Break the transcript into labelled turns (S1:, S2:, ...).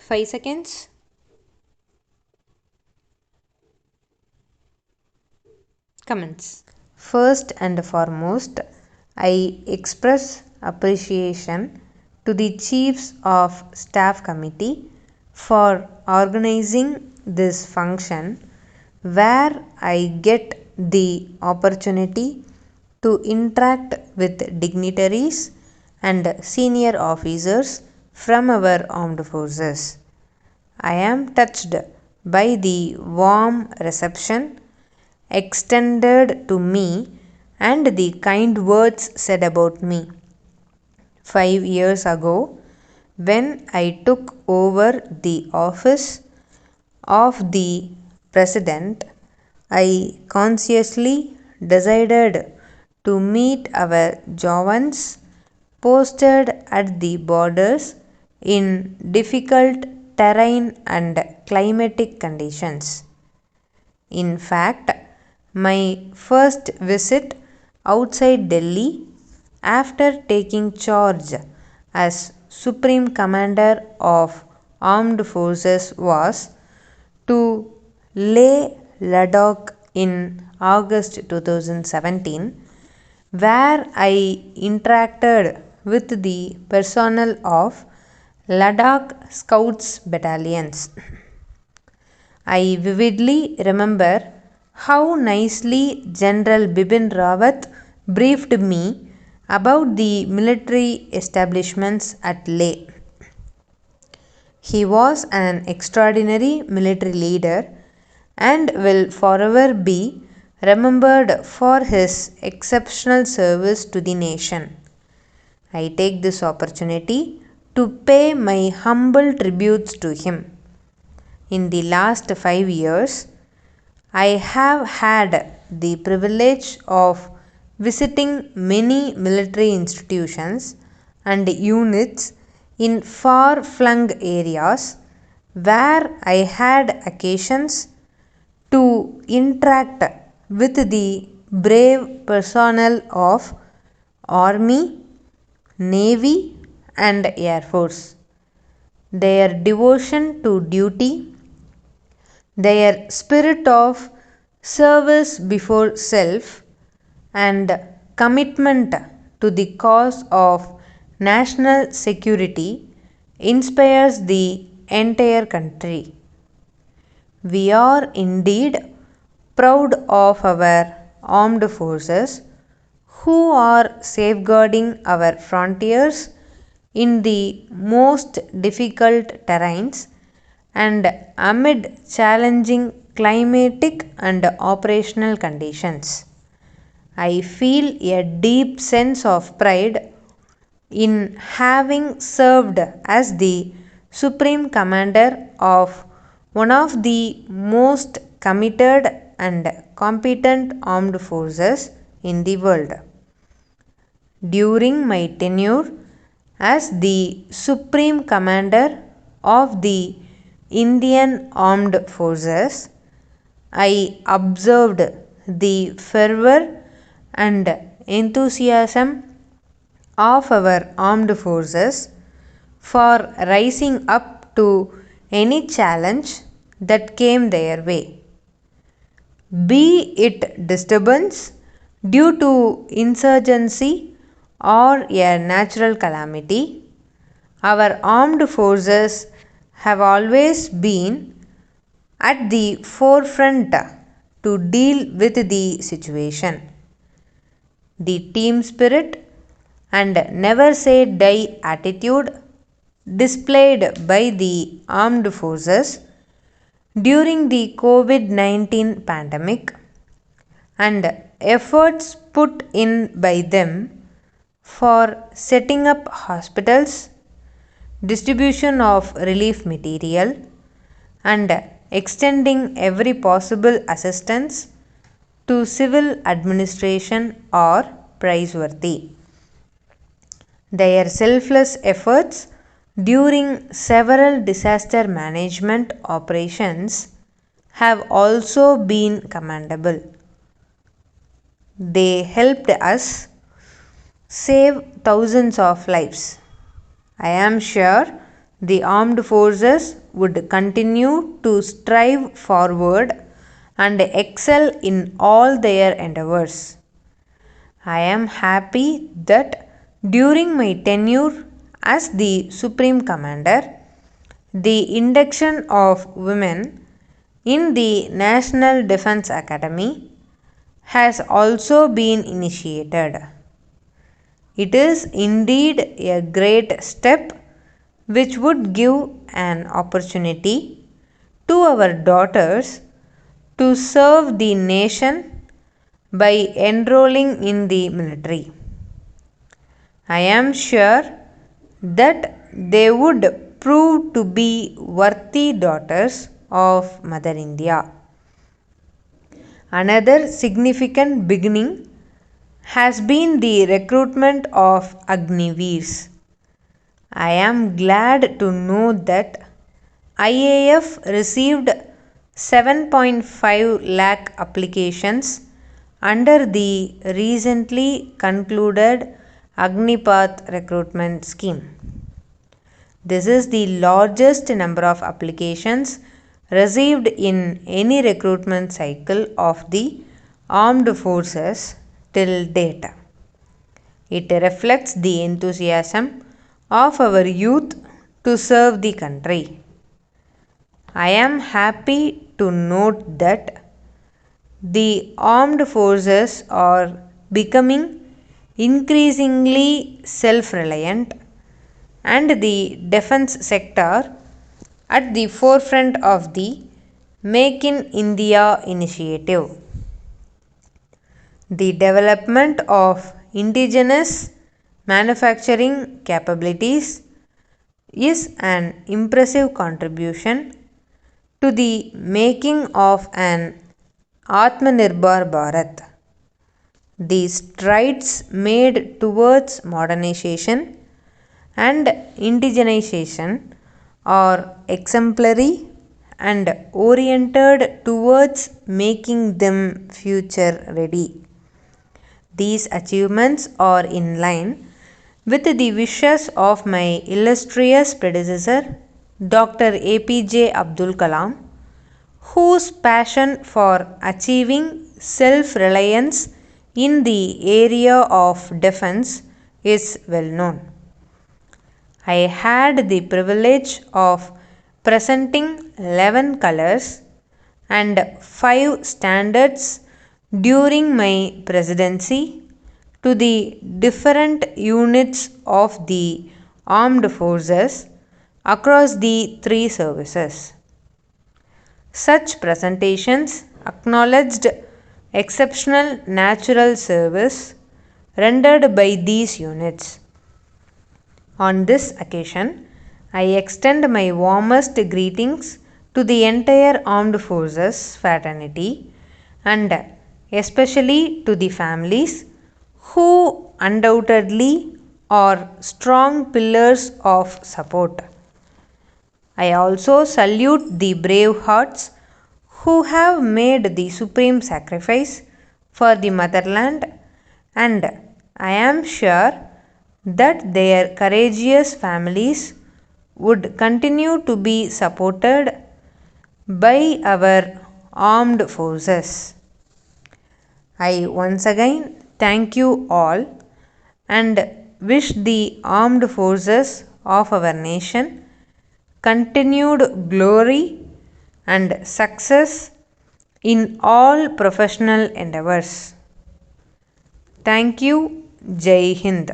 S1: 5 seconds. Comments. First and foremost, I express appreciation to the Chiefs of Staff Committee for organizing this function where I get the opportunity to interact with dignitaries and senior officers from our armed forces. I am touched by the warm reception extended to me and the kind words said about me. 5 years ago, when I took over the office of the President, I consciously decided to meet our Jawans posted at the borders in difficult terrain and climatic conditions. In fact, my first visit outside Delhi after taking charge as Supreme Commander of Armed Forces was to Leh Ladakh in August 2017, where I interacted with the personnel of Ladakh Scouts battalions. I vividly remember how nicely General Bipin Rawat briefed me about the military establishments at Leh. He was an extraordinary military leader and will forever be remembered for his exceptional service to the nation. I take this opportunity to pay my humble tributes to him. In the last 5 years, I have had the privilege of visiting many military institutions and units in far flung areas where I had occasions to interact with the brave personnel of Army, Navy, and Air Force. Their devotion to duty, their spirit of service before self, and commitment to the cause of national security inspires the entire country. We are indeed proud of our armed forces who are safeguarding our frontiers in the most difficult terrains and amid challenging climatic and operational conditions. I feel a deep sense of pride in having served as the Supreme Commander of one of the most committed and competent armed forces in the world. During my tenure as the Supreme Commander of the Indian Armed Forces, I observed the fervor and enthusiasm of our armed forces for rising up to any challenge that came their way. Be it disturbance due to insurgency or a natural calamity, our armed forces have always been at the forefront to deal with the situation. The team spirit and never say die attitude displayed by the armed forces during the COVID-19 pandemic and efforts put in by them for setting up hospitals, distribution of relief material, and extending every possible assistance to civil administration are praiseworthy. Their selfless efforts during several disaster management operations have also been commendable. They helped us save thousands of lives. I am sure the armed forces would continue to strive forward and excel in all their endeavors. I am happy that during my tenure as the Supreme Commander, the induction of women in the National Defense Academy has also been initiated. It is indeed a great step which would give an opportunity to our daughters to serve the nation by enrolling in the military. I am sure that they would prove to be worthy daughters of Mother India. Another significant beginning has been the recruitment of Agniveers. I am glad to know that IAF received 7.5 lakh applications under the recently concluded Agnipath recruitment scheme. This is the largest number of applications received in any recruitment cycle of the armed forces till date. It reflects the enthusiasm of our youth to serve the country. I am happy to note that the armed forces are becoming increasingly self-reliant and the defense sector at the forefront of the Make in India initiative. The development of indigenous manufacturing capabilities is an impressive contribution to the making of an Atmanirbhar Bharat. The strides made towards modernization and indigenization are exemplary and oriented towards making them future ready. These achievements are in line with the wishes of my illustrious predecessor, Dr. APJ Abdul Kalam, whose passion for achieving self-reliance in the area of defense is well known. I had the privilege of presenting 11 colors and 5 standards during my presidency to the different units of the armed forces across the 3 services. Such presentations acknowledged exceptional natural service rendered by these units. On this occasion, I extend my warmest greetings to the entire armed forces fraternity and especially to the families who undoubtedly are strong pillars of support. I also salute the brave hearts who have made the supreme sacrifice for the motherland, and I am sure that their courageous families would continue to be supported by our armed forces. I once again thank you all and wish the armed forces of our nation continued glory and success in all professional endeavors. Thank you. Jai Hind.